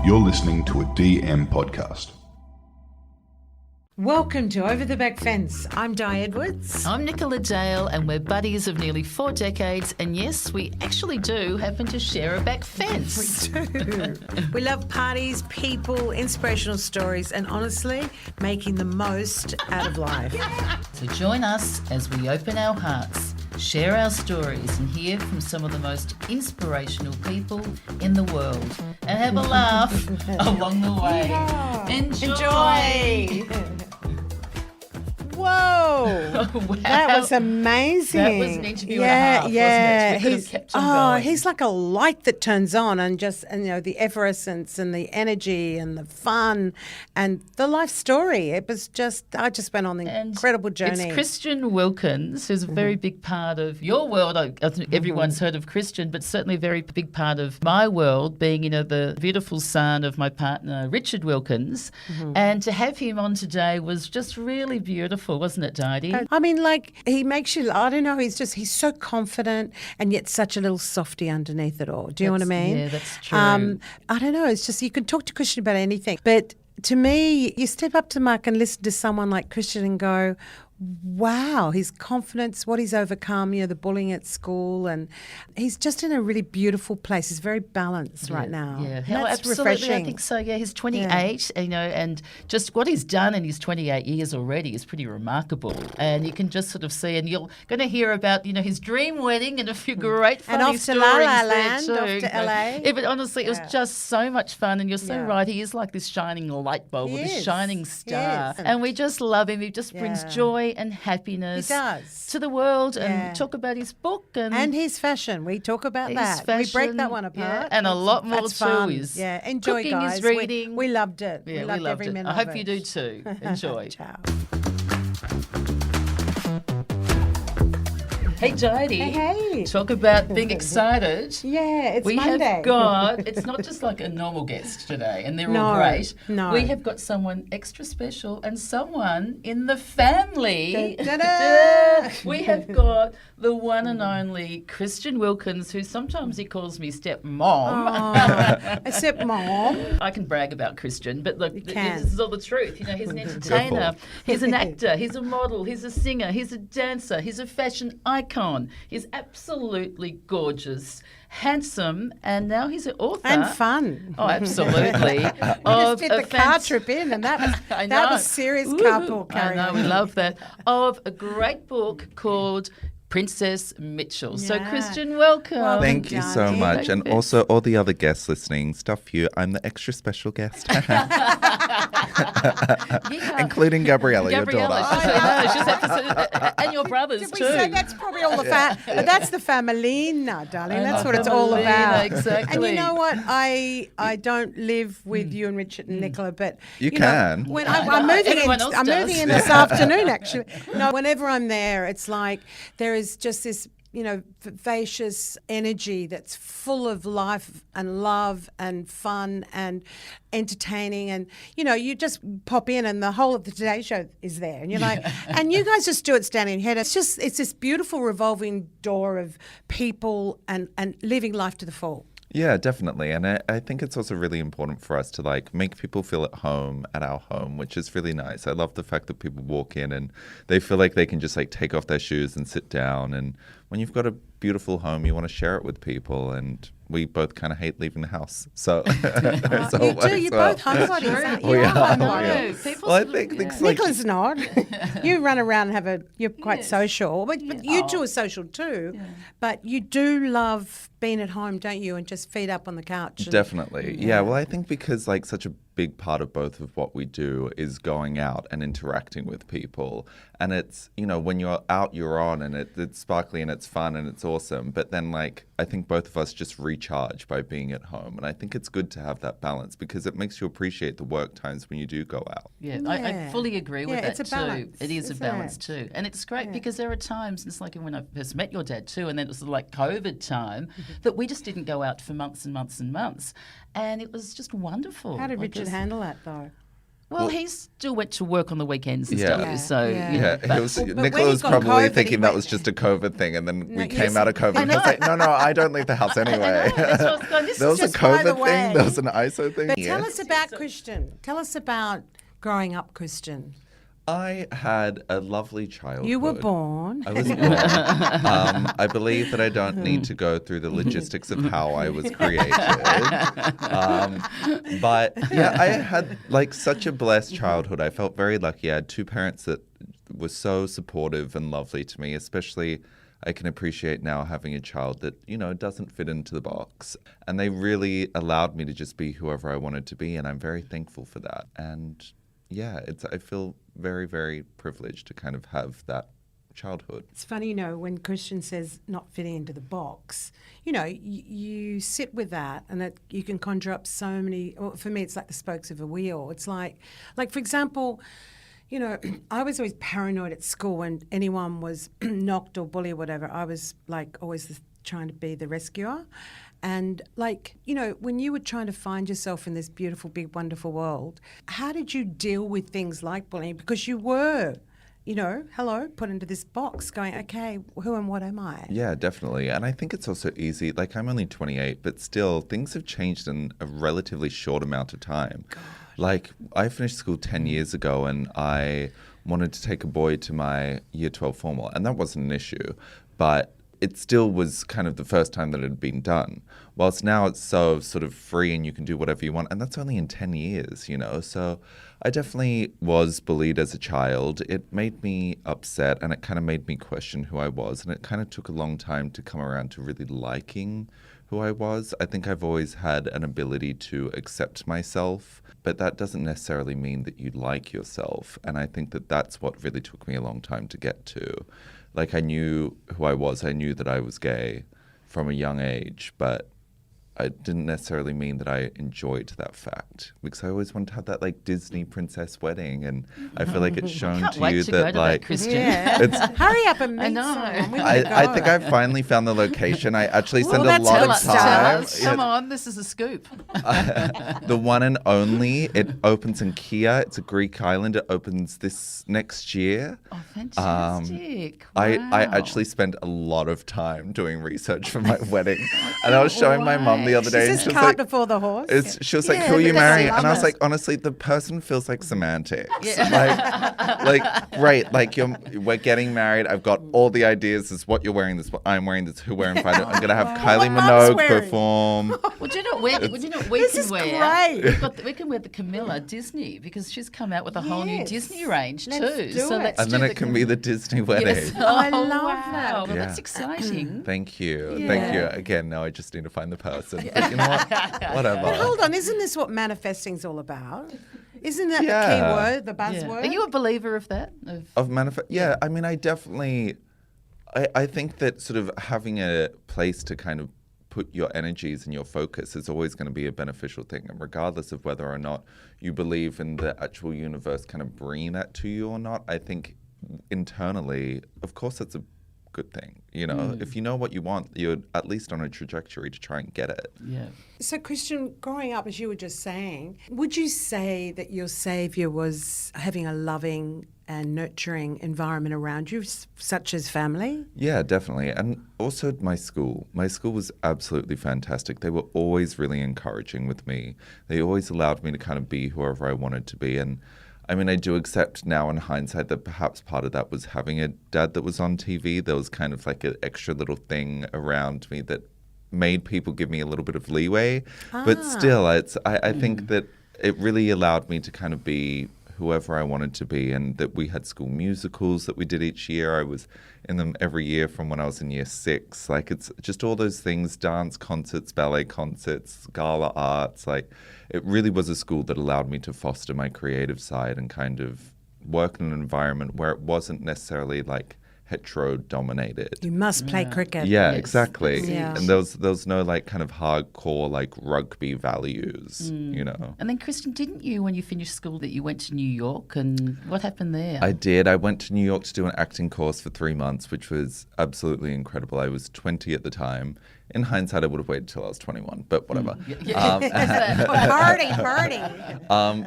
You're listening to a DM podcast. Welcome to Over the Back Fence. I'm Di Edwards. I'm Nicola Dale, and we're buddies of nearly 4 decades. And yes, we actually do happen to share a back fence. We do. We love parties, people, inspirational stories, and honestly, making the most out of life. So join us as we open our hearts, share our stories, and hear from some of the most inspirational people in the world. And have a laugh along the way. Yeah. Enjoy. Whoa! Wow. That was amazing. That was an interview and a half, wasn't it? We could have kept on going. He's like a light that turns on, and the effervescence and the energy and the fun and the life story. It was I just went on the incredible journey. It's Christian Wilkins, who's a very big part of your world. I think everyone's heard of Christian, but certainly a very big part of my world, being, the beautiful son of my partner, Richard Wilkins. And to have him on today was just really beautiful, wasn't it, Didi? He makes you, I don't know, he's so confident and yet such a little softy underneath it all. Do you know what I mean? Yeah, that's true. I don't know, it's just, you can talk to Christian about anything. But to me, you step up to Mark and listen to someone like Christian and go, wow, his confidence, what he's overcome, the bullying at school, and he's just in a really beautiful place. He's very balanced right now. Yeah, That's absolutely. refreshing. I think so. Yeah, he's 28, and just what he's done in his 28 years already is pretty remarkable. And you can just sort of see, and you're going to hear about, his dream wedding and a few great funny and off to stories La La there Land, too. off to LA. Yeah, but honestly, it was just so much fun. And you're so Yeah. right. He is like this shining light bulb, or He this is. shining He star, is. and we just love him. He just brings joy and happiness. He does. To the world, Yeah. and talk about his book And his fashion. We talk about his that. We break fashion, that one apart. yeah, and a lot more That's too. fun. Is enjoy, cooking, guys. is reading. We loved it. Yeah, we loved every it. minute I of hope it. you do too. Enjoy. Ciao. Hey, Jodie. Hey. Talk about being excited. Yeah, it's We Monday. have got, it's not just like a normal guest today, and they're all No, great. no. We have got someone extra special and someone in the family. Da-da-da. We have got the one and only Christian Wilkins, who sometimes he calls me stepmom. Except Mom. I can brag about Christian, but look, can. this is all the truth. He's an entertainer, he's an actor, he's a model, he's a singer, he's a dancer, he's a fashion icon. He's absolutely gorgeous, handsome, and now he's an author. And fun. Oh, absolutely. We just did the car trip in, and that was serious carpool carrying. I know, we love that. Of a great book called Princess Mitchell. So, Yeah. Christian, welcome. Thank you so Johnny. much. And also all the other guests listening, stuff you. I'm the extra special guest. Yeah. Including Gabriella, your Gabriella, daughter. and your brothers Did we too. say that's probably all the that's the familina, darling. That's what it's all Familina, about. exactly. And you know what? I don't live with you and Richard and Nicola, but You know, can. when I'm moving in, Everyone else I'm does. moving in this afternoon. Actually, no. Whenever I'm there, it's like there is just this vivacious energy that's full of life and love and fun and entertaining, and you just pop in and the whole of the Today Show is there, and you're like, and you guys just do it standing head. It's this beautiful revolving door of people and living life to the full. Yeah, definitely. And I think it's also really important for us to make people feel at home at our home, which is really nice. I love the fact that people walk in and they feel like they can just take off their shoes and sit down. And when you've got a beautiful home, you want to share it with people. And we both kind of hate leaving the house. So You do. You're both homebodies, aren't you? We You are. homebodies. Well, I think things like Nicola's not. You run around and you're quite social, but you two are social too. Yeah. But you do love being at home, don't you? And just feet up on the couch. Definitely. Yeah. Well, I think because such a big part of both of what we do is going out and interacting with people. And it's, when you're out, you're on, and it's sparkly and it's fun and it's awesome. But then I think both of us just recharge by being at home. And I think it's good to have that balance because it makes you appreciate the work times when you do go out. Yeah, I fully agree with that it's a too. balance, It is a isn't balance it? too. And it's great because there are times, it's like when I first met your dad too, and then it was COVID time, that we just didn't go out for months and months and months. And it was just wonderful. How did Richard handle that though? Well, he still went to work on the weekends and Yeah. stuff. Yeah, So, yeah. you know, Yeah, but- when Nicola he was got probably COVID, he thinking that went- was just a COVID thing, and then we No, came yes. out of COVID. And he was like, no, I don't leave the house anyway. That's what I was going, this There is was a just by the COVID thing. way. There was an ISO thing. But Yeah. tell us about Christian. Tell us about growing up Christian. I had a lovely childhood. You were born. I was born. I believe that I don't need to go through the logistics of how I was created. But yeah, I had like such a blessed childhood. I felt very lucky. I had two parents that were so supportive and lovely to me, especially I can appreciate now having a child that, you know, doesn't fit into the box. And they really allowed me to just be whoever I wanted to be. And I'm very thankful for that. And yeah, I feel very, very privileged to kind of have that childhood. It's funny, you know, when Christian says not fitting into the box, you know, you sit with that and you can conjure up so many, well, for me, it's like the spokes of a wheel. It's like for example, you know, I was always paranoid at school when anyone was knocked or bullied or whatever. I was like always trying to be the rescuer. And like, you know, when you were trying to find yourself in this beautiful, big, wonderful world, how did you deal with things like bullying? Because you were, you know, put into this box going, okay, who and what am I? Yeah, definitely. And I think it's also easy. Like, I'm only 28, but still, things have changed in a relatively short amount of time. God. Like, I finished school 10 years ago and I wanted to take a boy to my year 12 formal, and that wasn't an issue. But it still was kind of the first time that it had been done. Whilst now it's so sort of free and you can do whatever you want, and that's only in 10 years, you know? So I definitely was bullied as a child. It made me upset and it kind of made me question who I was, and it kind of took a long time to come around to really liking who I was. I think I've always had an ability to accept myself, but that doesn't necessarily mean that you like yourself, and I think that that's what really took me a long time to get to. Like, I knew who I was. I knew that I was gay from a young age, but it didn't necessarily mean that I enjoyed that fact, because I always wanted to have that like Disney princess wedding, and I feel like it's shown Can't to wait you to that go to like that, Christian. Yeah. it's. Hurry up and meet I know. someone. We wanna I go. think I finally found the location. I actually Well, spent a that's lot good of stuff. time. Come on, this is a scoop. The one and only. It opens in Kia. It's a Greek island. It opens this next year. Oh, fantastic. I Wow. actually spent a lot of time doing research for my wedding, and I was showing my mum the other Is day, and this she was cart like, before the horse? she was like, Yeah, who are you but that's marrying? And I was lovely. like, honestly, the person feels like semantics. Like, great, like we're getting married. I've got all the ideas. This is what you're wearing. This is what I'm wearing. This is who we're invited. I'm gonna have Kylie What Mum's Minogue wearing. perform. Well, do you know what we This can is wear? great. We can wear the Camilla Disney, because she's come out with a whole new Yes. Disney range Let's too. do So it. let's And do then the it can be the Disney wedding. Yes. I Oh, love wow. that. Well, Yeah. that's exciting. Thank you. Yeah. Thank you. Again, now I just need to find the person. But you know what? Whatever. But hold on, isn't this what manifesting's all about? Isn't that the key Yeah. word, the Yeah. buzzword? Are you a believer of that? Of manifest, yeah. I mean, I definitely, I think that sort of having a place to kind of put your energies and your focus is always going to be a beneficial thing, and regardless of whether or not you believe in the actual universe kind of bringing that to you or not, I think internally, of course, that's a good thing. You know, if you know what you want, you're at least on a trajectory to try and get it. Yeah. So, Christian, growing up, as you were just saying, would you say that your saviour was having a loving and nurturing environment around you, such as family? Yeah, definitely. And also my school. My school was absolutely fantastic. They were always really encouraging with me. They always allowed me to kind of be whoever I wanted to be. And I mean, I do accept now in hindsight that perhaps part of that was having a dad that was on TV. There was kind of like an extra little thing around me that made people give me a little bit of leeway. But still, I think that it really allowed me to kind of be whoever I wanted to be, and that we had school musicals that we did each year. I was in them every year from when I was in year 6. Like, it's just all those things, dance concerts, ballet concerts, gala arts. Like, it really was a school that allowed me to foster my creative side and kind of work in an environment where it wasn't necessarily like hetero-dominated. You must play cricket. Yeah, Yes. exactly. Yeah. And there was no like kind of hardcore like rugby values, you know. And then, Christian, didn't you, when you finished school, that you went to New York? And what happened there? I did. I went to New York to do an acting course for 3 months, which was absolutely incredible. I was 20 at the time. In hindsight, I would have waited till I was 21, but whatever. Party.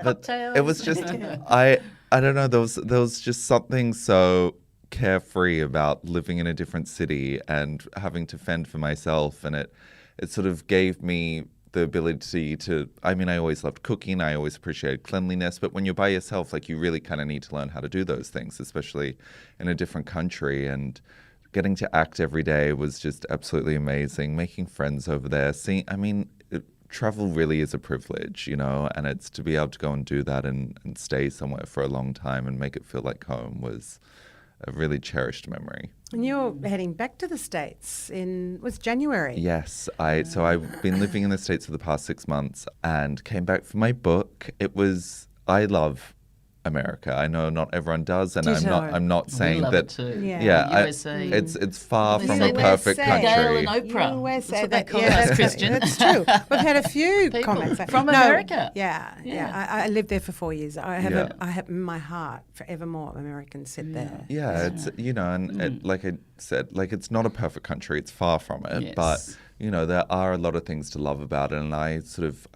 But it was just, I don't know, there was just something so carefree about living in a different city and having to fend for myself. And it sort of gave me the ability to, I mean, I always loved cooking. I always appreciated cleanliness. But when you're by yourself, like you really kind of need to learn how to do those things, especially in a different country. And getting to act every day was just absolutely amazing. Making friends over there. Travel really is a privilege, you know, and it's to be able to go and do that and stay somewhere for a long time and make it feel like home was a really cherished memory. And you're heading back to the States was January. Yes. So I've been living in the States for the past 6 months and came back for my book. I love America. I know not everyone does, and Ditto. I'm not saying we love that. it too. Yeah. USA. It's far They from say a that perfect USA. Gail country. and Oprah. USA, That's what they call yeah, us, Christian. That's true. We've had a few People comments from America. Yeah. I lived there for 4 years. I have in my heart forevermore Americans sit there. Yeah, it's like I said, like it's not a perfect country. It's far from it, Yes. but you know there are a lot of things to love about it. And I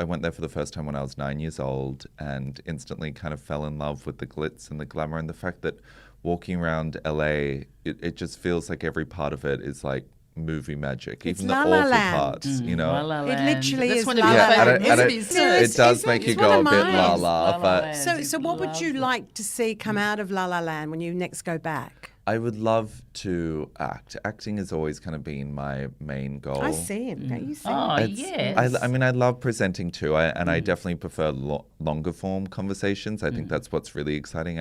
went there for the first time when I was 9 years old, and instantly kind of fell in love with the glitz and the glamour and the fact that walking around LA, it just feels like every part of it is like movie magic, It's even the La La awful Land. parts, you know. La La It Land. literally That's is one of La your La favourite Land. Isn't movies, it? too. It does It's make you one of go a bit mine. la La la, La but Land. So what would you Love like to see come out of La La Land when you next go back? I would love to act. Acting has always kind of been my main goal. I see him. Don't you see Oh, him? yes. I love presenting too, I definitely prefer longer form conversations. I think that's what's really exciting.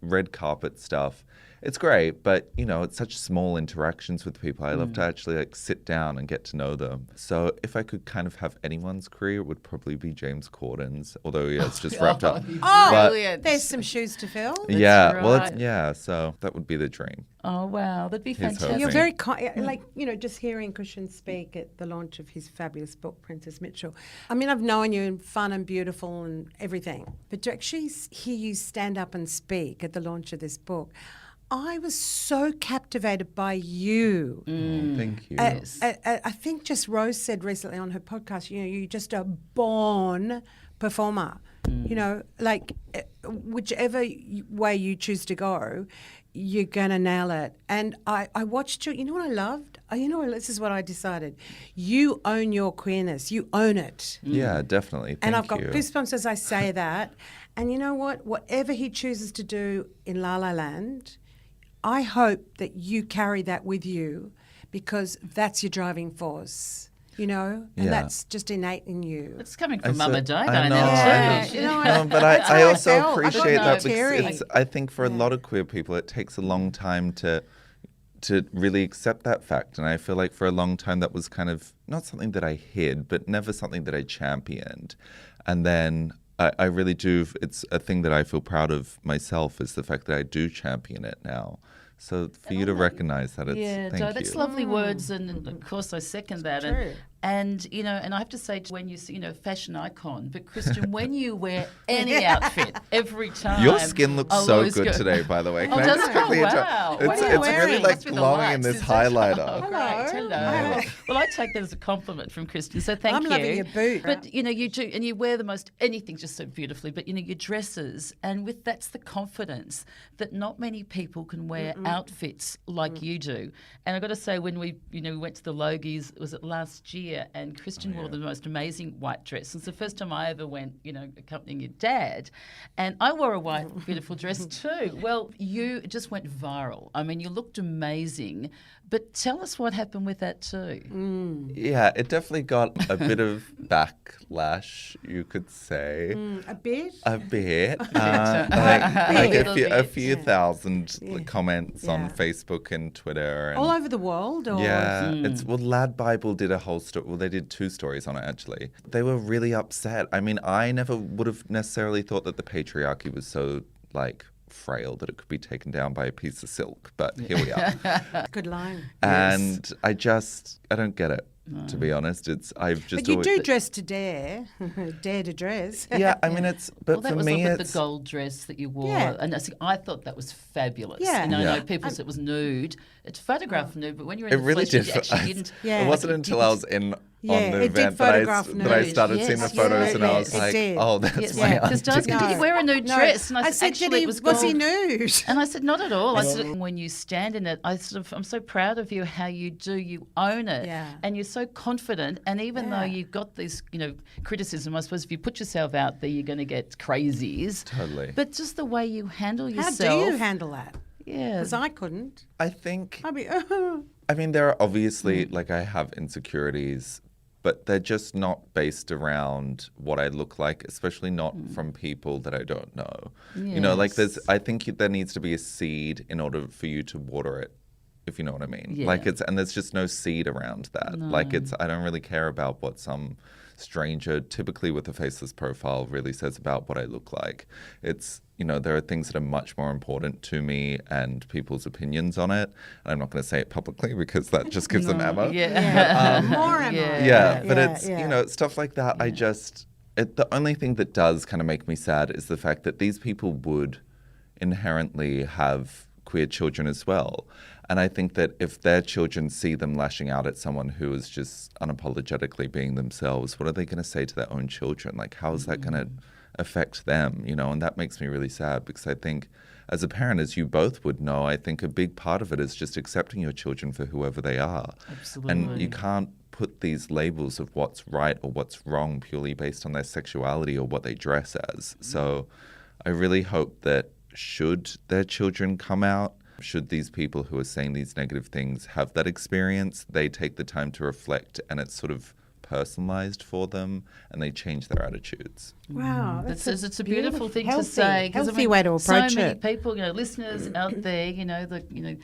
Red carpet stuff, it's great, but you know, it's such small interactions with people. I love to actually like sit down and get to know them. So if I could kind of have anyone's career, it would probably be James Corden's, although it's just wrapped up. Oh, Brilliant. there's some shoes to fill. Yeah, well, right. so that would be the dream. Oh, wow. That'd be He's fantastic. hoping. You're very like just hearing Christian speak at the launch of his fabulous book, Princess Mitchell. I mean, I've known you and fun and beautiful and everything, but to actually hear you stand up and speak at the launch of this book, I was so captivated by you. Thank you. I think just Rose said recently on her podcast, you know, you're just a born performer. You know, like whichever way you choose to go, you're going to nail it. And I watched you. You know what I loved? This is what I decided. You own your queerness. You own it. Yeah, definitely. And I've Thank got you. goosebumps as I say that. And you know what? Whatever he chooses to do in La La Land, I hope that you carry that with you, because that's your driving force. You know, and Yeah. that's just innate in you. It's coming from Mama I Dodo know, now, Yeah, too. you know, No, but that's how I I also felt. I appreciate thought that Terry. because I think for a lot of queer people, it takes a long time to really accept that fact. And I feel like for a long time that was kind of not something that I hid, but never something that I championed. And then I really do. It's a thing that I feel proud of myself, is the fact that I do champion it now. So for you to recognize that, thank Joe, you. that's lovely words, and of course I second that. true. And you know, and I have to say, when you fashion icon, but Christian, when you wear any outfit every time, Your skin looks I'll so always good go, today, by the way. Can Oh, I does just it? quickly Oh, interrupt? wow. What are you It's wearing? really like Must be the glowing in lights, this is it? highlighter. Oh, great. Hello. Well, I take that as a compliment from Christian, so thank I'm you. loving your boot. But you know, you do, and you wear the most anything just so beautifully. But you know, your dresses, and that's the confidence that not many people can wear outfits like you do. And I got to say, when we went to the Logies, was it last year? And Christian wore the most amazing white dress. It's the first time I ever went, accompanying your dad, and I wore a white beautiful dress too. Well, you just went viral. I mean, you looked amazing. But tell us what happened with that too. Yeah, it definitely got a bit of backlash, you could say. A bit? A bit. like Little a bit. few thousand comments on Yeah. Facebook and Twitter. And All over the world? Or? yeah, Lad Bible did a whole story. Well, they did 2 stories on it, actually. They were really upset. I mean, I never would have necessarily thought that the patriarchy was so, frail that it could be taken down by a piece of silk. But here we are. Good line. And I don't get it. To be honest, But you do dress to dare, dare to dress. Yeah, I mean but that for was me with it's the gold dress that you wore, Yeah. and I thought that was fabulous. Yeah. You know, I Yeah. know people said it was nude. It's photographed nude, but when you're in it the really flesh, did. you actually didn't. Yeah. It wasn't until I was on Yeah, the it did event photograph that I nude. started seeing the Yes, photos, and I was it like, did. oh, that's Yes, my because Di's auntie. did he wear a nude dress? And I said, actually, it was was he gold. nude? And I said, not at all. I said, when you stand in it, I'm so proud of you how you own it, Yeah. and you're so confident. And even though you've got this, criticism, I suppose if you put yourself out there, you're going to get crazies. Totally. But just the way you handle How yourself. do you handle that? Yeah. Because I couldn't. I think, I'd be, I mean, there are obviously, like, I have insecurities, but they're just not based around what I look like, especially not from people that I don't know. Like Yes. I think there needs to be a seed in order for you to water it, if you know what I mean. Yeah. Like and there's just no seed around that. No. Like I don't really care about what some stranger, typically with a faceless profile, really says about what I look like. It's, there are things that are much more important to me and people's opinions on it. And I'm not going to say it publicly because that just gives them ammo. Yeah. more am I? Yeah, but Yeah, it's, stuff like that. The only thing that does kind of make me sad is the fact that these people would inherently have queer children as well. And I think that if their children see them lashing out at someone who is just unapologetically being themselves, what are they going to say to their own children? Like, how is that going to affect them? And that makes me really sad because I think as a parent, as you both would know, I think a big part of it is just accepting your children for whoever they are. Absolutely. And you can't put these labels of what's right or what's wrong purely based on their sexuality or what they dress as. So I really hope that should their children come out, should these people who are saying these negative things have that experience, they take the time to reflect and it's sort of personalized for them and they change their attitudes. Wow. It's a beautiful thing healthy, to say. 'Cause, Healthy way to approach so many it. people, listeners out there,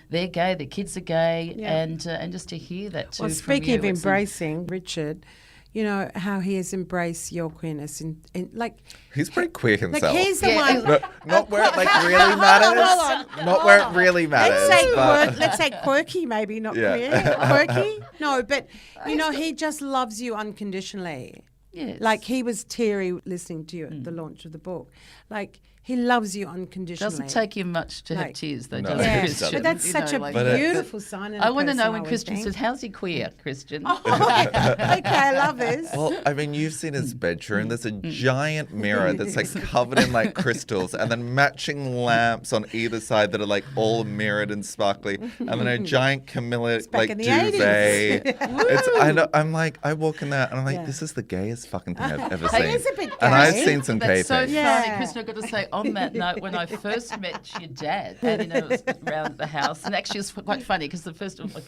they're gay, their kids are gay, and just to hear that too. Well, from speaking you, of it's embracing, Richard, how he has embraced your queerness in like He's pretty queer himself. like he's the one. Not where it really matters. Not where it really matters. Let's say quirky, maybe not Yeah. queer. Quirky, no, but he just loves you unconditionally. Yes. Like he was teary listening to you at the launch of the book. Like he loves you unconditionally. Doesn't take you much to have Like- tears, though, No, does it, Yeah, Christian? but that's such a But beautiful sign. In I a want to know person, when I would Christian think. says, "How's he queer, Christian?" Okay, I love this. Well, I mean, you've seen his bedroom. There's a giant mirror that's like covered in like crystals, and then matching lamps on either side that are like all mirrored and sparkly, and then a giant Camilla back like in the duvet. 80s. I know. I'm like, I walk in there and I'm like, Yeah. this is the gayest fucking thing I've ever It seen. is a bit And I've gay. seen some gay That's so things. Yeah. funny, Christian. I've got to say, on that note, when I first met your dad, and it was around the house, and actually it was quite funny because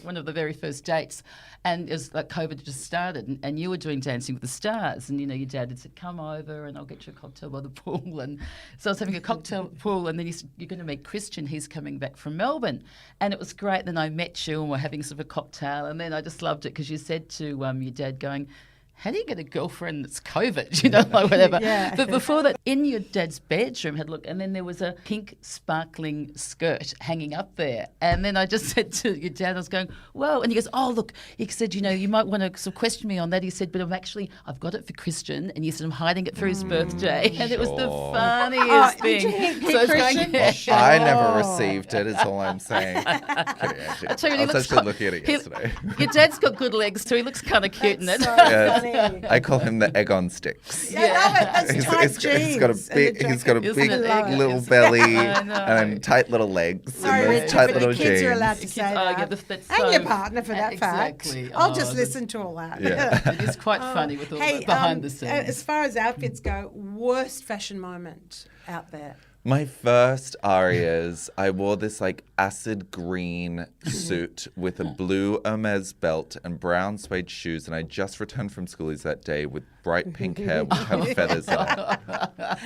one of the very first dates, and it was like COVID had just started, and you were doing Dancing with the Stars, and your dad had said, "Come over, and I'll get you a cocktail by the pool." And so I was having a cocktail pool, and then he said, "You're going to meet Christian. He's coming back from Melbourne," and it was great. Then I met you, and we're having sort of a cocktail, and then I just loved it because you said to your dad, going, how do you get a girlfriend that's COVID, like whatever. Yeah. But before that, in your dad's bedroom, had a look, and then there was a pink sparkling skirt hanging up there. And then I just said to your dad, I was going, whoa. And he goes, oh, look, he said, you might want to sort of question me on that. He said, but I've got it for Christian. And he said, I'm hiding it for his birthday. And it was the funniest did you thing. get So I was Christian? going, I never received it, is all I'm saying. Kidding, actually. I tell you, I he was looks actually looking at it he- yesterday. Your dad's got good legs too. He looks kind of cute in it. Yes. I call him the egg on sticks. Yeah, I love it. That's tight jeans. He's got a and the big, Isn't it egg? little Yes. belly I know. and tight little legs Sorry, and Richard, those tight but little the kids jeans. are allowed to say Oh, yeah, that. that's And so- your partner, for that exactly. fact. I'll Oh, just the- listen to all that. Yeah. It is quite funny with all Hey, the behind the scenes. as far as outfits go, worst fashion moment out there. My first arias, I wore this like acid green suit with a blue Hermes belt and brown suede shoes, and I just returned from schoolies that day with bright pink hair which had feathers in it.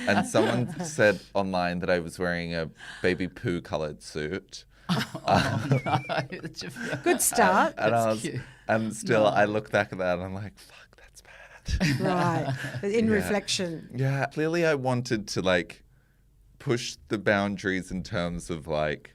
And someone said online that I was wearing a baby poo coloured suit. Good start. And cute. and still I look back at that and I'm like, fuck, that's bad. Right. In reflection. Yeah, clearly I wanted to like pushed the boundaries in terms of like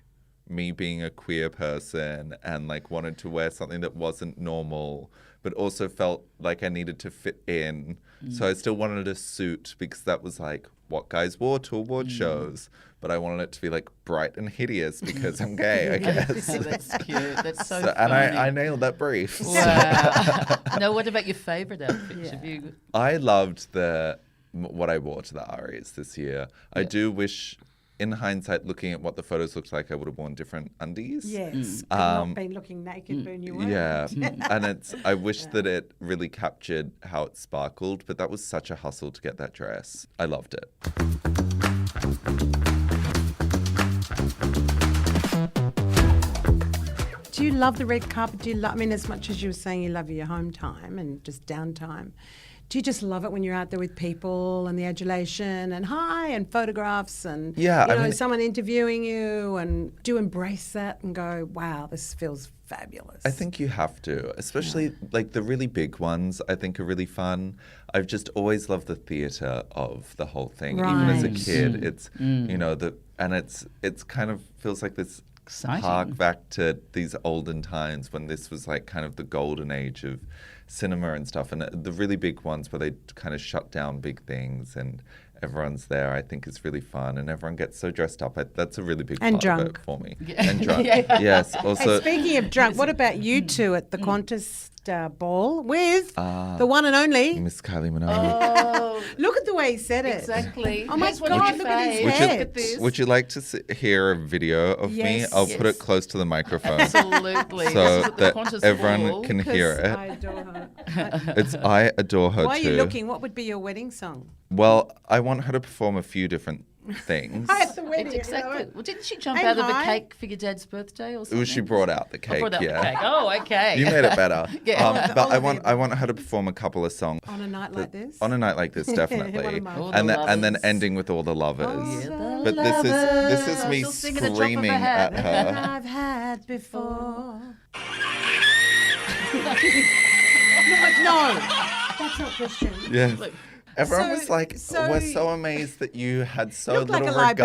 me being a queer person and like wanted to wear something that wasn't normal, but also felt like I needed to fit in. So I still wanted a suit because that was like what guys wore to award shows. But I wanted it to be like bright and hideous because I'm gay, I guess. Oh, that's cute. That's so And funny. I nailed that brief. Wow. Now, what about your favourite outfit? Have you... I loved what I wore to the Aries this year. I do wish, in hindsight, looking at what the photos looked like, I would have worn different undies. Yes, could not been looking naked when you were. Yeah, and I wish that it really captured how it sparkled, but that was such a hustle to get that dress. I loved it. Do you love the red carpet? Do you love, I mean, as much as you were saying you love your home time and just downtime, do you just love it when you're out there with people and the adulation and hi and photographs and someone interviewing you, and do you embrace that and go, wow, this feels fabulous? I think you have to, especially like the really big ones I think are really fun. I've just always loved the theatre of the whole thing. Even as a kid, it's, it's kind of feels like this exciting. Hark back to these olden times when this was like kind of the golden age of cinema and stuff, and the really big ones where they kind of shut down big things and everyone's there, I think is really fun, and everyone gets so dressed up. That's a really big part of it for me. Yeah. And drunk. Yes. Also, hey, speaking of drunk, what about you two at the Qantas ball with the one and only Miss Kylie Minogue? Oh, look at the way he said it. exactly. Oh my Here's one God, of look your at his faves. head. Look at this. Would you like to hear a video of me? Yes. I'll put it close to the microphone Absolutely. so This is at the that Qantas everyone ball. can hear it. I adore her. I adore her Why are too. you looking? What would be your wedding song? Well, I want her to perform a few different things. At the wedding. It's exactly. Well, didn't she jump And out of the hi. cake for your dad's birthday or something? She brought out the cake. Brought out the yeah. cake. Oh, okay. You made it better. Yeah. But I want her to perform a couple of songs. On a night like this? On a night like this, One definitely. of my All and the then lovers. ending with all the lovers. Yeah, the But this is me She'll sing at the top of her screaming hat. at her. I've had before. No, that's not Christian. Yes. Look. Everyone So- was like, so- we're so amazed that you had so Look like little a regard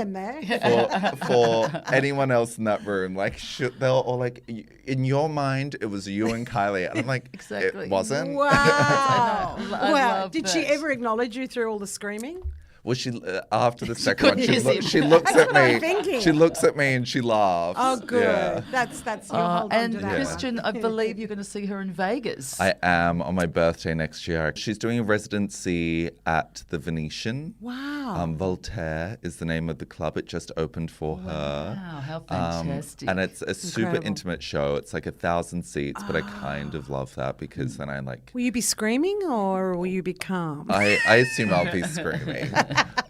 librarian there. for anyone else in that room. Like, they're all like, in your mind, it was you and Kylie. And I'm like, Exactly. it wasn't. Wow. I Wow. love Did she that. ever acknowledge you through all the screaming? Well, she after the second one, couldn't use him. she looks That's at what I'm me. thinking. She looks at me and she laughs. Oh, good. Yeah. That's you'll hold on And to that. Christian, I believe you're going to see her in Vegas. I am on my birthday next year. She's doing a residency at the Venetian. Wow. Voltaire is the name of the club. It just opened for her. Wow, how fantastic. And it's a super Incredible. intimate show. It's like 1,000 seats, but I kind of love that because then I like... Will you be screaming or will you be calm? I assume I'll be screaming.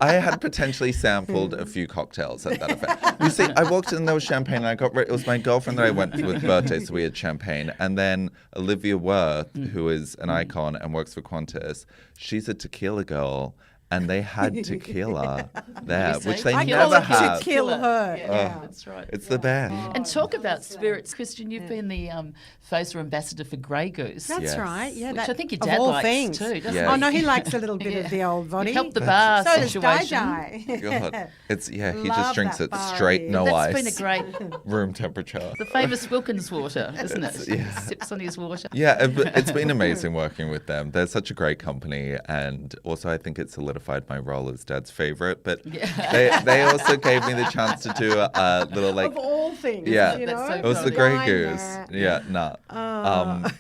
I had potentially sampled a few cocktails at that event. You see, I walked in, there was champagne, and I got it was my girlfriend that I went with birthday, so we had champagne. And then Olivia Worth, who is an icon and works for Qantas, she's a tequila girl, and they had tequila there, You say which they I tequila. call never it have. to kill her. Yeah, that's right. It's the best. And talk about spirits, Christian. You've been the face or ambassador for Grey Goose. That's Yes. right. Yeah, Which that, I think your of dad all likes things. too, doesn't Yeah. Oh no, he likes a little bit of the old body. You helped the bar So does situation. Dai. God, it's he Love just drinks that it bar straight, here. no That's ice, been a great, room temperature. the famous Wilkins water, isn't it? Yeah. Sips on his water. Yeah, it's been amazing working with them. They're such a great company, and also I think it solidified my role as Dad's favorite. But they also gave me the chance to do a little like Of all things. Yeah. You That's know? so it was the funny. Grey Why Goose. not? Yeah, nah.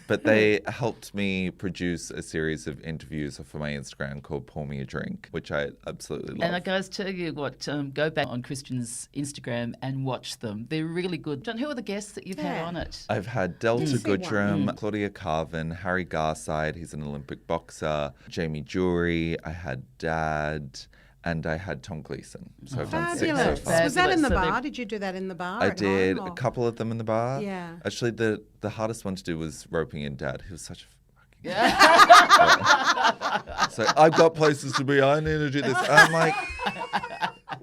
But they helped me produce a series of interviews for my Instagram called Pour Me a Drink, which I absolutely love. And I guys tell you what, go back on Christian's Instagram and watch them. They're really good. John, who are the guests that you've had Yeah. on it? I've had Delta Didn't see one. Goodrum, Claudia Carvin, Harry Garside, he's an Olympic boxer, Jamie Jury, I had Dad, and I had Tom Gleeson. So I've done 6 so Fabulous. far. Was that in the Fabulous. So bar? Did you do that in the bar? I at did home, a or- couple of them in the bar. Yeah. Actually, the hardest one to do was roping in Dad. He was such a fucking... So I've got places to be. I need to do this. I'm like,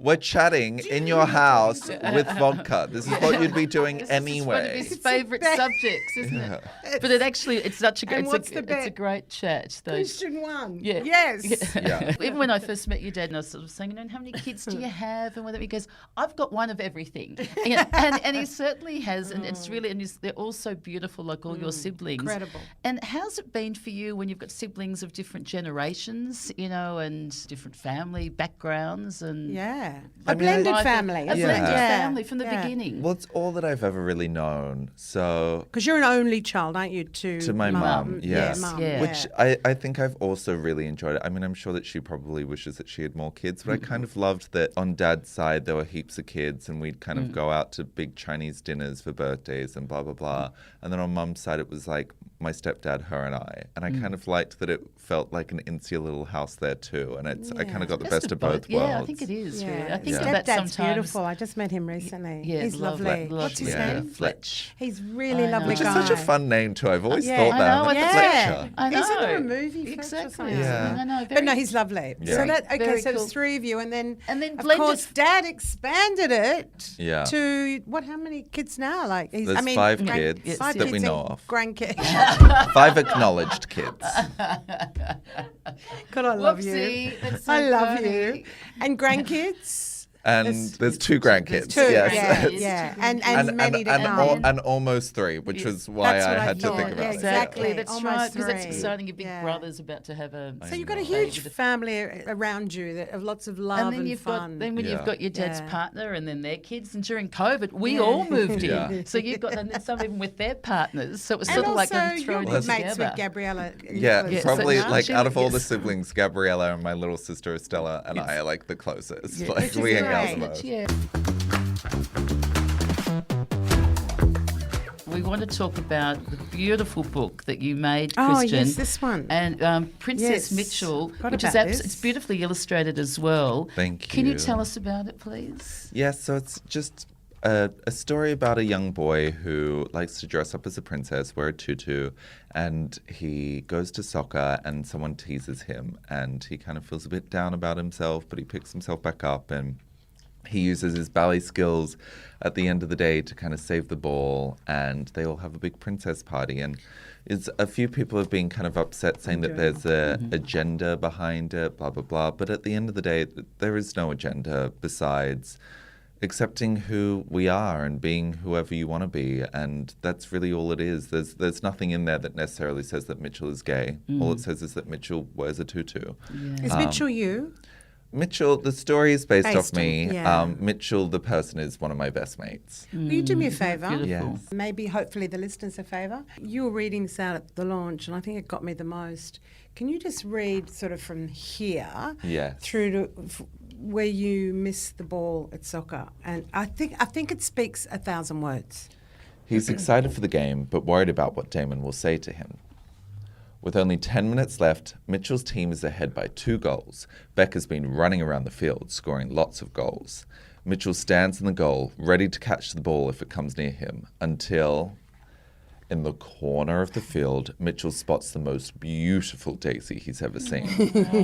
We're chatting in your house with vodka. This is what you'd be doing This anyway. is one of his favourite subjects, isn't it? But it's such a And what's the it's a bet? great chat. Question one. Yeah. Yes. Yeah. Even when I first met your dad, and I was sort of saying, and how many kids do you have? And whatever, he goes, I've got one of everything. And he certainly has, and it's really, they're all so beautiful, like all your siblings. Incredible. And how's it been for you when you've got siblings of different generations, and different family backgrounds and Yeah. I A mean, blended life- family. a isn't blended it? Yeah. family from the Yeah. beginning. Well, it's all that I've ever really known. So Because you're an only child, aren't you? to my mum, yes. Yeah, mum. Yeah. Which I think I've also really enjoyed it. I mean, I'm sure that she probably wishes that she had more kids, but I kind of loved that on Dad's side there were heaps of kids and we'd kind of go out to big Chinese dinners for birthdays and blah, blah, blah. And then on Mum's side it was like my stepdad, her and I. And I kind of liked that it felt like an insular little house there too. And I kind of got the best of both worlds. Yeah, I think it is. Yeah. Really. I think Yeah. of that Stepdad's sometimes. beautiful. I just met him recently. Yeah, He's lovely. What's his Yeah. name? Fletch. He's really I lovely know. Which is guy. such a fun name too. I've always Yeah. thought I that. know, I'm like, it's Fletcher. I know. Isn't there a movie? Fletch or Exactly. something? Yeah. I know. But no, he's lovely. Yeah. So that Very so cool. there's three of you, and then And of blended- course Dad expanded it Yeah. to how many kids now? Like There's I mean, 5 grand- kids Yes, five that kids we and know of. grandkids. 5 acknowledged kids. God, I love you. Whoopsie, that's so I love funny. you. And grandkids. And there's 2 grandkids. Two. Yes. Yeah, Yes. yeah. And many to come. and almost 3, which was why That's I what I had to thought. think about Yeah, it. Exactly, Yeah. that's Almost right. Because that's 3. exciting. Your big Yeah. brother's about to have a. So you've got a know. huge family around you that have lots of love And and, then you've fun. got when Yeah. you've got your dad's Yeah. partner and then their kids, and during COVID we all moved in. Yeah. So you've got and then some even with their partners. So it was and sort of also, like you're thrown good in mates together. with Gabriella. Yeah, Nicola. probably so- like She- out of all the yes. siblings, Gabriella and my little sister Estella and I are like the closest. Yeah. Like Which is we hang out the great. most. Yeah. We want to talk about the beautiful book that you made, Oh, Christian. yes, this one. And Yes. Princess Mitchell, Forgot which is about this. it's beautifully illustrated as well. Thank Can you you. tell us about it, please? Yeah, so it's just a story about a young boy who likes to dress up as a princess, wear a tutu, and he goes to soccer and someone teases him and he kind of feels a bit down about himself, but he picks himself back up and he uses his ballet skills at the end of the day to kind of save the ball, and they all have a big princess party. And a few people have been kind of upset, saying that there's a agenda behind it, blah, blah, blah. But at the end of the day, there is no agenda besides accepting who we are and being whoever you want to be. And that's really all it is. There's nothing in there that necessarily says that Mitchell is gay. All it says is that Mitchell wears a tutu. Is Mitchell you? Mitchell, the story is based off Based on- me. yeah. Mitchell, the person, is one of my best mates. Will you do me a favour? Beautiful. Yes. Maybe, hopefully, the listeners a favour. You were reading this out at the launch, and I think it got me the most. Can you just read sort of from here Yes. through to where you miss the ball at soccer? And I think it speaks 1,000 words. He's excited for the game, but worried about what Damon will say to him. With only 10 minutes left, Mitchell's team is ahead by 2 goals. Beck has been running around the field, scoring lots of goals. Mitchell stands in the goal, ready to catch the ball if it comes near him, until, in the corner of the field, Mitchell spots the most beautiful daisy he's ever seen.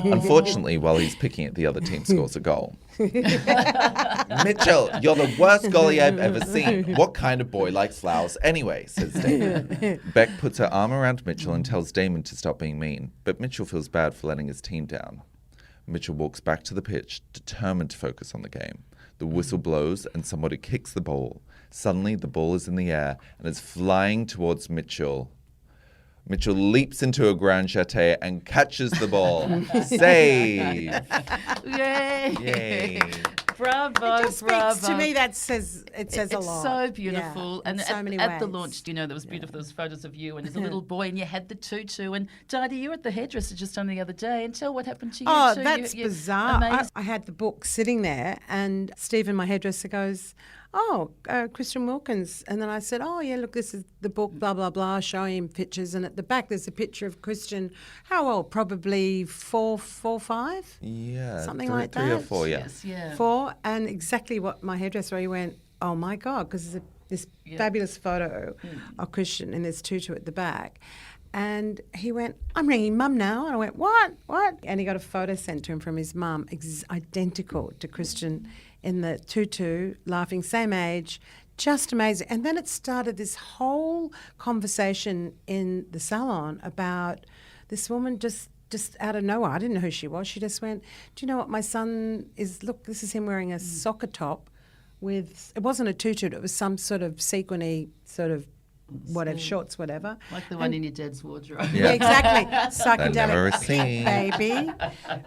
Unfortunately, while he's picking it, the other team scores a goal. Mitchell, you're the worst goalie I've ever seen. What kind of boy likes flowers anyway, says Damon. Beck puts her arm around Mitchell and tells Damon to stop being mean, but Mitchell feels bad for letting his team down. Mitchell walks back to the pitch, determined to focus on the game. The whistle blows and somebody kicks the ball. Suddenly, the ball is in the air and is flying towards Mitchell. Mitchell leaps into a grand jeté and catches the ball. Save! Yay! Yay! Bravo, It just bravo. speaks to me. That says a lot. It's so beautiful. Yeah, And in so many at the ways. launch, there was beautiful. There was photos of you and there's a little boy and you had the tutu. And Didi, you were at the hairdresser just on the other day. And tell what happened to you Oh, too. that's You're bizarre. amazing. I had the book sitting there, and Stephen, my hairdresser, goes, Christian Wilkins. And then I said, oh, yeah, look, this is the book, blah, blah, blah, showing him pictures. And at the back, there's a picture of Christian, how old? Probably 4, 5? Yeah, Something three, like 3 or that. 4, yeah. Yes, yeah. 4. And exactly what my hairdresser, he went, oh, my God, because there's this fabulous photo of Christian in this tutu at the back. And he went, I'm ringing Mum now. And I went, what? And he got a photo sent to him from his mum, identical to Christian in the tutu, laughing, same age, just amazing. And then it started this whole conversation in the salon about this woman just out of nowhere. I didn't know who she was. She just went, do you know what my son is? Look, this is him wearing a soccer top with, it wasn't a tutu, it was some sort of sequiny sort of whatever, shorts, whatever. Like the one in your dad's wardrobe. Yeah, exactly. I've never Psychedelic seen. baby.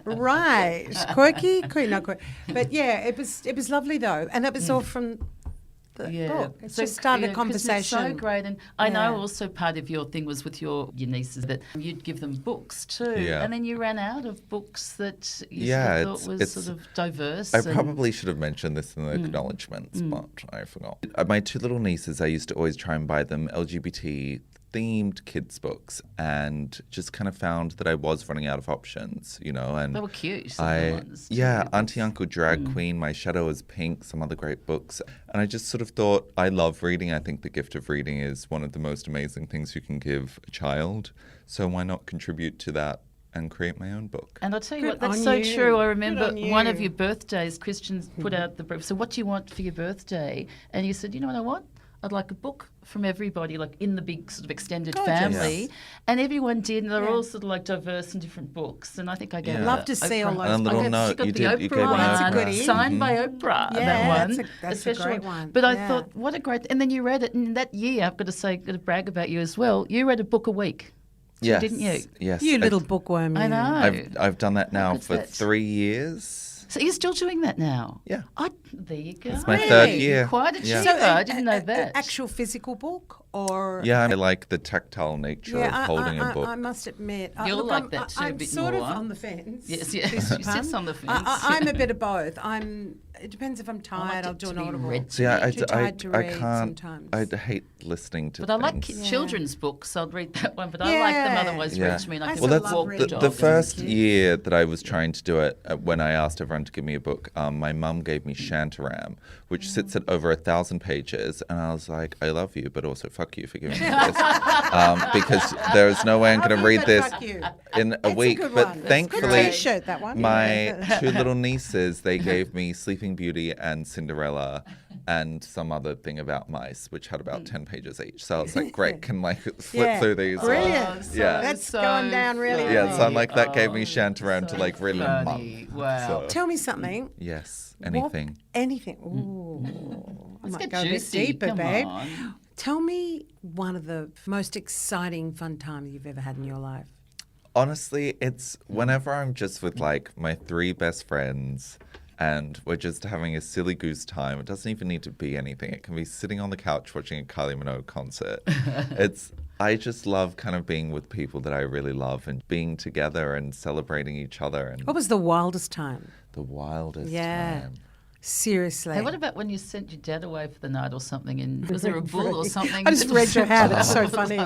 Right. Quirky, not quirky. But yeah, it was lovely though. And that was all from the book. It just started a conversation. It's so great. And I know also part of your thing was with your nieces that you'd give them books too. Yeah. And then you ran out of books that you thought was sort of diverse. I probably should have mentioned this in the acknowledgements, but I forgot. My two little nieces, I used to always try and buy them LGBT themed kids books, and just kind of found that I was running out of options, and they were cute. Some of the ones too. Auntie Uncle Drag Queen, My Shadow is Pink, some other great books. And I just sort of thought, I love reading. I think the gift of reading is one of the most amazing things you can give a child. So why not contribute to that and create my own book? And I'll tell you Good what, that's on so you. true. I Good remember on one you. of your birthdays, Christian put out the brief. So what do you want for your birthday? And you said, you know what I want? I'd like a book from everybody, like in the big sort of extended family. Yes. And everyone did, and they're all sort of like diverse and different books. And I think I gave Love to see all those. And a little note. Got You the did. You Oprah gave an one, That's a Oprah. goodie. signed by Oprah, that one. That's a great one. But I Yeah. thought, what a great... And then you read it, and that year, I've got to say, got to brag about you as well, you read a book a week. Yes. Didn't you? Yes. You little bookworm. I you. know. I've done that now good's for that? 3 years. So you're still doing that now? Yeah. Oh, there you go. It's my third year. Quite a Yeah. achiever. So, I didn't know that. An actual physical book or... Yeah, I like the tactile nature of holding a book. I must admit. You'll look, like that too, a I'm bit sort more. of on the fence. Yes, Excuse the she pun. sits on the fence. I'm a bit of both. It depends if I'm I tired, like I'll it do to an be audible. read to See, I Too tired to read can't. sometimes. I hate listening to But I like things. children's books. I'll read that one, but I like them otherwise Yeah. read to me. And I I can still Well, love walk reading. the dog. the and first kids. year that I was trying to do it, when I asked everyone to give me a book, my mum gave me Shantaram, which sits at over 1,000 pages, and I was like, I love you, but also fuck you for giving me this, because there is no way I'm going to read this in a It's week. a good But one. thankfully, Good t-shirt, that one. my two little nieces, they gave me Sleeping Beauty and Cinderella and some other thing about mice, which had about 10 pages each. So I was like, great, can flip through these. Brilliant. Yeah. That's going down really Yeah, well. so I'm like, that gave me Shantaram to like read in a funny. month. Wow. So, Tell me something. yes, What- anything. Anything. Ooh. I Let's might get go a bit juicy. deeper, Come babe. on. Tell me one of the most exciting, fun times you've ever had in your life. Honestly, it's whenever I'm just with like my 3 best friends and we're just having a silly goose time. It doesn't even need to be anything. It can be sitting on the couch watching a Kylie Minogue concert. I just love kind of being with people that I really love and being together and celebrating each other. And What was the wildest time? the wildest Yeah. time. Seriously. Hey, what about when you sent your dad away for the night or something? And was there a bull or something? I just read your hat. It's so funny.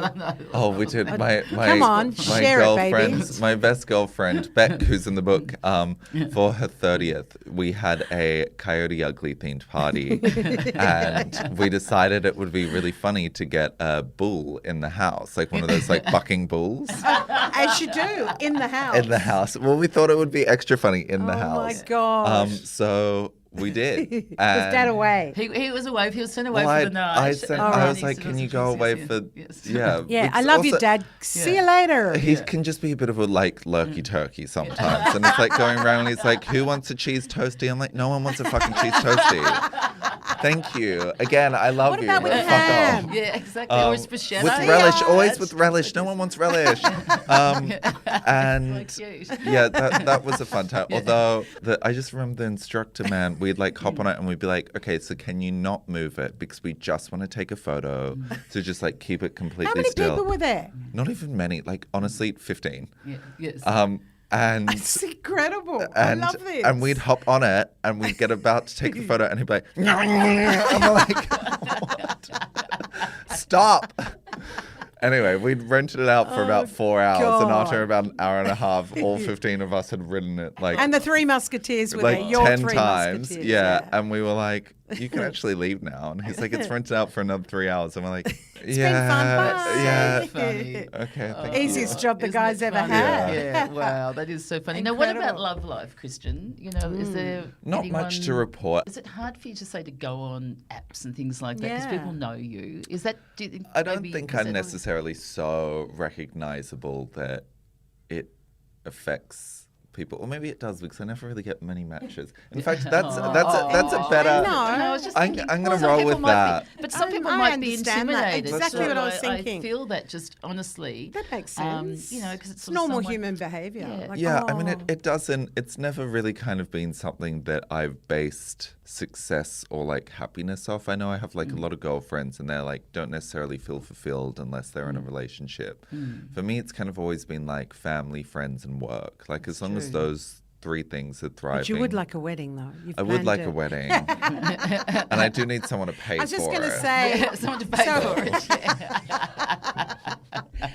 Oh, we did. My Come on, my share it, baby. girlfriend, my best girlfriend, Beck, who's in the book, for her 30th, we had a Coyote Ugly themed party, and we decided it would be really funny to get a bull in the house, like one of those like bucking bulls As you do, in the house. in the house. Well, we thought it would be extra funny in the Oh house. my gosh. So we did. Was Dad away? He was away. He was sent away Well, for the night. I said, All I right. was like, can you go away for? Yes. Yeah. Yeah, It's I love you, also- Dad. See you later. He can just be a bit of a like lurky turkey sometimes, and it's like going around and he's like, "Who wants a cheese toastie?" I'm like, "No one wants a fucking cheese toastie." Thank you again. I love What you. about with but fuck ham? off. Yeah, exactly. Or it's for shadow. With relish, always with relish. No one wants relish. And So cute. yeah, that was a fun time. Although I just remember the instructor, man, we'd like hop on it and we'd be like, okay, so can you not move it because we just want to take a photo. So just like keep it completely How many still. people were there? Not even many. Like honestly, 15. Yeah, yes. And It's incredible. I love this. and we'd hop on it and we'd get about to take the photo and he'd be like, and we're like, what? Stop. Anyway, we'd rented it out for about 4 hours, and after God. about an hour and a half, all 15 of us had ridden it like And the Three Musketeers were there. Your 10 Three times. Musketeers. Yeah. And we were like, you can actually leave now. And he's like, it's rented out for another 3 hours. And we're like, It's been fun. Bye. yeah. Funny. Okay, thank Easiest you. job the Isn't guy's it ever funny? had. Yeah, wow, that is so funny. Now, what about Incredible. love life, Christian? You know, is there Not much to anyone- report. Is it hard for you to say to go on apps and things like that because Yeah. people know you? Is that? Do you think I don't maybe- think is I'm that- necessarily so recognizable that it affects people. Or maybe it does because I never really get many matches. In fact, that's a better. No. I was just I'm thinking, gonna some roll people with might be- that. but some people I might be understand that. intimidated. Exactly so what I was thinking. I feel that just honestly. That makes sense. You know, because it's sort of normal someone- human behaviour. Yeah. Like, Yeah, I mean, oh. it doesn't, it's never really kind of been something that I've based success or like happiness off. I know I have like a lot of girlfriends and they're like, don't necessarily feel fulfilled unless they're in a relationship. For me, it's kind of always been like family, friends, and work. Like as long as those 3 things are thriving. But you would like a wedding, though. You've I would planned like it. a wedding. And I do need someone to pay for it. I was just going to say, Yeah, someone to pay So- for it.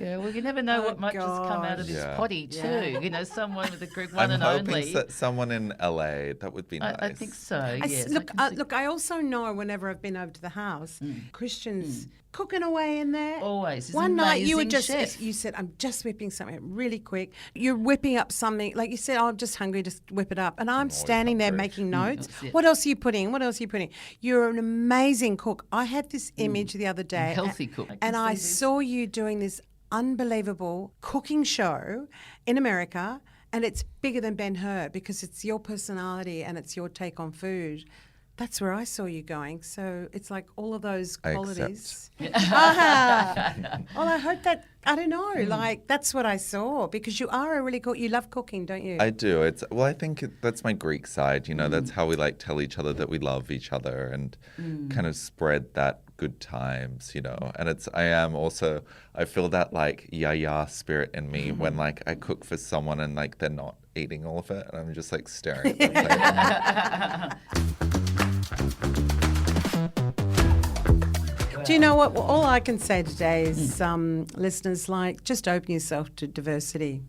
Yeah, well, you never know Oh, what might just come out of gosh. this Yeah. potty too. Yeah. You know, someone with a group one I'm and hoping only. that someone in LA, that would be nice. I think so. I s- Yes. look, I can see- look. I also know whenever I've been over to the house, Christian's cooking away in there. Always. He's One an night you were amazing just, chef. you said, I'm just whipping something really quick. You're whipping up something, like you said, oh, I'm just hungry, just whip it up. And I'm standing there hungry. making notes. That's it. What else are you putting? What else are you putting? You're an amazing cook. I had this image the other day. healthy cook. I can And I see this. saw you doing this unbelievable cooking show in America. And it's bigger than Ben-Hur because it's your personality and it's your take on food. That's where I saw you going. So it's like all of those I qualities. Well, I hope that, I don't know, Mm. like that's what I saw because you are a really cool, you love cooking, don't you? I do. I think that's my Greek side. You know, that's how we like tell each other that we love each other and kind of spread that good times. You know, and I feel that like yaya spirit in me when like I cook for someone and like they're not eating all of it, and I'm just like staring at them. Do you know what? Well, all I can say today is, listeners, like, just open yourself to diversity.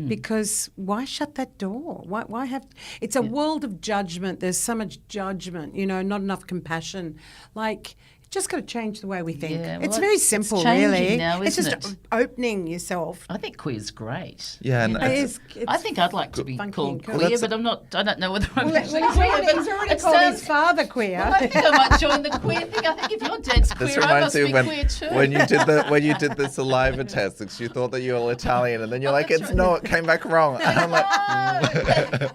Because why shut that door? Why have? It's a world of judgment. There's so much judgment. You know, not enough compassion. Like. Just got to change the way we think. Yeah, well, it's very it's simple, changing really. now, it's isn't just it? opening yourself. I think queer's great. Yeah, and It is. I think I'd like to be funky called and cool. queer, Well, but I'm not. I don't know whether I'm Well, actually he's queer. already, but he's already it called sounds- his father queer. Well, I think I might join the queer thing. I think if your dad's queer, This I reminds must me be when queer too. when you did the saliva test because you thought that you were Italian and then you're like, that's it's right. no, it came back wrong. And I'm like, I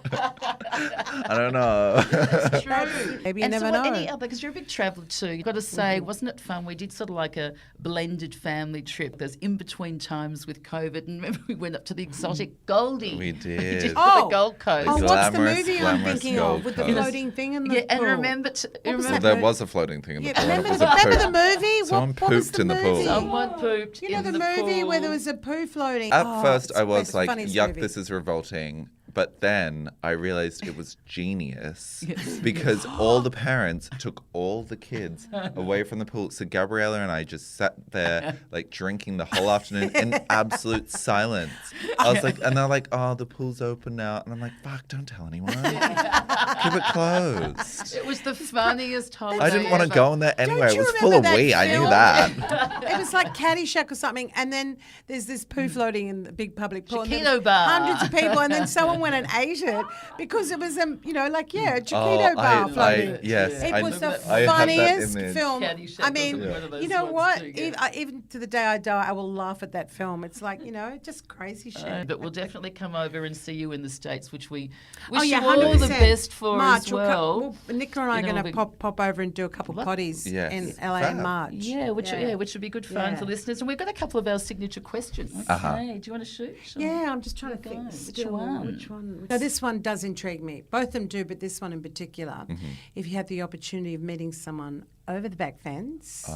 don't know. It's true. Maybe you and never so what, know. any other, because you're a big traveller too, you've got to say, wasn't it fun? We did sort of like a blended family trip. There's in between times with COVID, and remember we went up to the exotic Goldie. We We did. did Oh. the Gold Coast. Oh, what's the Glamorous, movie I'm glamorous thinking Gold of with the Coast. floating thing in the Yeah, and pool? remember, was Well, that there movie? was a floating thing in the Yeah, pool. and it was remember a the poop. movie? Someone what was pooped in the pool. movie? Someone pooped You know in the movie pool. where there was a poo floating? At Oh, first, it's I the was like, funniest yuck, movie. this is revolting. But then I realized it was genius because all the parents took all the kids away from the pool. So Gabriella and I just sat there like drinking the whole afternoon in absolute silence. I was like, and they're like, oh, the pool's open now. And I'm like, fuck, don't tell anyone. Keep it closed. It was the funniest holiday I didn't want to ever. go in there anyway. It you was full remember of that wee. I knew film? that. It was like Caddyshack or something, and then there's this poo floating in the big public pool. and then Chiquito bar. Hundreds of people, and then someone went and ate it because it was, a Chiquito bar floating. Yes. It I- was the I have that funniest image. film. Caddyshack I was mean, one of those you know ones what? too, yeah. Even to the day I die, I will laugh at that film. It's like, just crazy shit. But we'll definitely come over and see you in the States, which we Oh, wish yeah, you all the 100%. best for March, as well. Nicola and I You are know, going we'll to pop over and do a couple Love- potties Yes. in LA Fab. in March. Yeah, which would be good fun Yeah. for listeners. And we've got a couple of our signature questions. Uh-huh. Okay, do you want to shoot? Yeah, I'm just trying to Go. think. Which Still, one? Which one? No, this one does intrigue me. Both of them do, but this one in particular. If you had the opportunity of meeting someone over the back fence,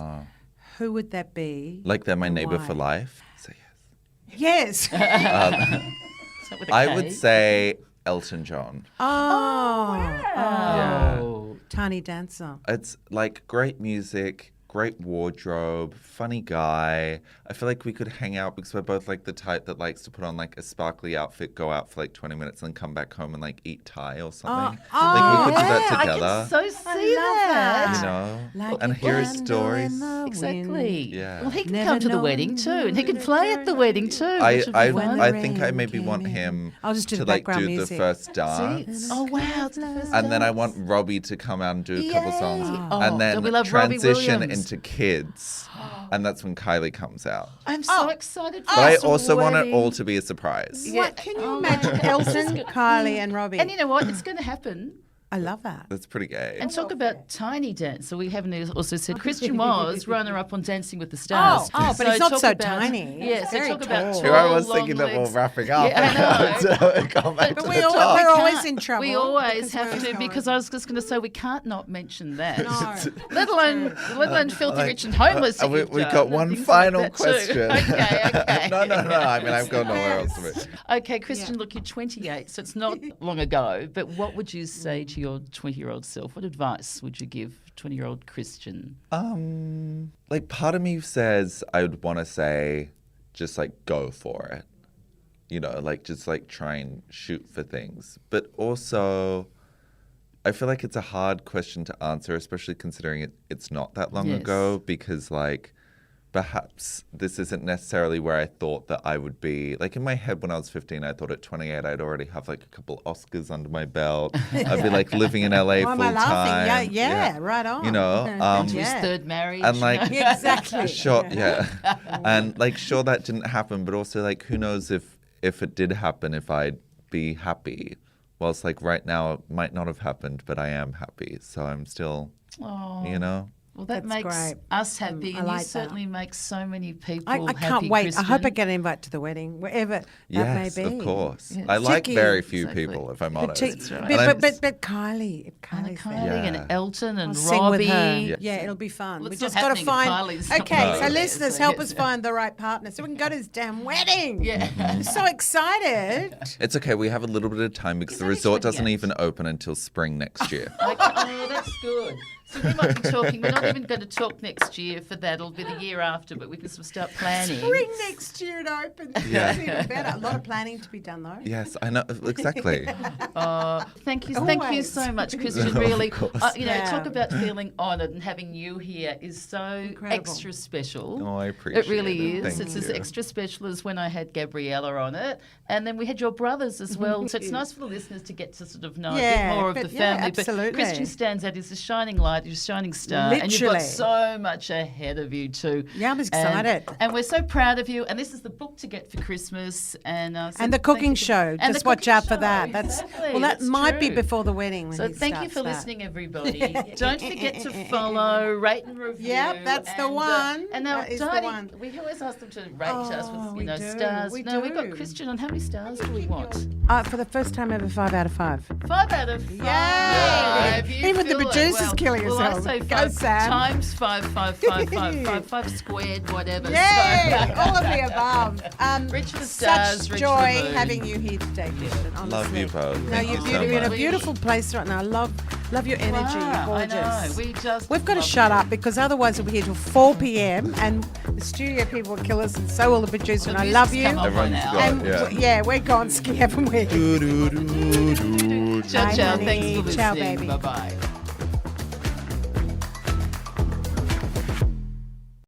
who would that be? Like they're my and neighbor why? for life. So Yes. Is that with a I K? would say Elton John. Oh. Oh. Tiny dancer. It's like great music, great wardrobe, funny guy. I feel like we could hang out because we're both like the type that likes to put on like a sparkly outfit, go out for like 20 minutes, and then come back home and like eat Thai or something. Like we could do that together. I can so see that. You know, Like and a hear his candle stories. in the Exactly. Yeah. Well, he can Never come to the known wedding too, and he can when play it at the wedding too. I which would be fun. I think I rain maybe came want in. him I'll just do to the like background do the music. first dance. Oh wow! It's the first And then I dance. want Robbie to come out and do a couple Yay. songs. Oh, And then don't we love Robbie transition Williams? into kids. And that's when Kylie comes out. I'm so excited for But I this also want it wedding. all to be a surprise. Yeah. What, can you imagine Elton, Kylie and Robbie? And you know what? It's going to happen. I love that. That's pretty gay. And talk about tiny dance. So we haven't also said Christian was runner-up on Dancing with the Stars. Oh, but it's not talk so about- tiny. Yeah, It's so very talk about tall. tall, Here I was long thinking that we're legs. wrapping up. Yeah, I know. So come back But to we the all- top. we're We always can't- in trouble We always because have we're to, going. because I was just going to say we can't not mention that. No. let alone filthy rich and homeless. that you've We've done got and one things like final that too. question. Okay. No. I mean, I've got nowhere else to be. Okay, Christian, look, you're 28, so it's not long ago, but what would you say to your 20-year-old self? What advice would you give 20-year-old Christian? Like part of me says I would want to say, just like go for it. You know, like just like try and shoot for things. But also, I feel like it's a hard question to answer, especially considering it's not that long Yes. ago, because like perhaps this isn't necessarily where I thought that I would be. Like in my head when I was 15, I thought at 28 I'd already have like a couple Oscars under my belt. I'd be like living in LA Why full am I laughing? time. Yeah, right on. You know, To his Yeah. third marriage? and like Yeah, exactly. sure, yeah. And like sure that didn't happen, but also like who knows if it did happen, if I'd be happy. Whilst like right now it might not have happened, but I am happy. So I'm still, you know. Well, that That's makes great. us happy, I and like you that. certainly make so many people I happy, can't wait. Christian. I hope I get an invite to the wedding, wherever Yes, that may be. of course. Yeah. I like Cheeky. very few Exactly. people, if I'm But, honest. That's right. And I'm- but Kylie, if And Kylie's Kylie there. and Yeah. Elton and I'll sing with Robbie. her. Yeah. Yeah, it'll be fun. Well, we it's not just got to happening find. if Kylie's Okay, not so there, listeners, so help yes. us find the right partner so we can go to this damn wedding. Yeah. I'm so excited. It's okay. We have a little bit of time because It's the only resort doesn't 28. even open until spring next year. Like, oh, that's good. So we might be talking. We're not even going to talk next year for that. It'll be the year after, but we can sort of start planning. Spring next year it opens. Yeah. It's even better. A lot of planning to be done though. Yes, I know exactly. Thank you Always. so much, Christian. Of Really, course. Yeah. talk about feeling honoured, and having you here is so Incredible. extra special. Oh, I appreciate It really it. is. Thank It's as you. extra special as when I had Gabriella on it, and then we had your brothers as well. So it's nice for the listeners to get to sort of know a Yeah, bit more of but the yeah, family. absolutely. But Christian stands out. He's a shining light. He's a shining star, and you've Literally. got so much ahead of you too. Yeah, I'm excited. And we're so proud of you. And this is the book to get for Christmas, and so And the thank cooking you. show. And Just the watch cooking out for show. that. That's Exactly, well, that that's might be true. before the wedding. When So he thank you starts for that. listening, everybody. Don't forget to follow, rate and review. Yep, that's the and, one. And now, That is the Diane, one. we always ask them to rate us Oh, with, we do, stars. we No, we've got do. Christian on how many stars do we want? For the first time ever, 5 out of 5. 5 out of 5. Yay! You Even the feel it. producers killing well, yourself. I say Go, 5 Sam. times 5, 5, 5, 5, 5, 5 squared, whatever. Yay! So- All of the above. Rich for the stars, such rich joy for the moon. having you here today, Kirsten. Honestly. Love you both. No, Thank you're you beautiful. so You're in a much. beautiful place right now. I love your energy. Wow, You're I gorgeous. know. We just We've got to love shut you. up because otherwise we'll be here till 4 p.m. and the studio people will kill us, and so will the producer. The And I love music's you. come on Everyone's now. got- And yeah. we're gone ski, haven't we? Do, do, do, do. Ciao, Bye, ciao. honey. Thanks for Ciao, listening. baby. Bye-bye.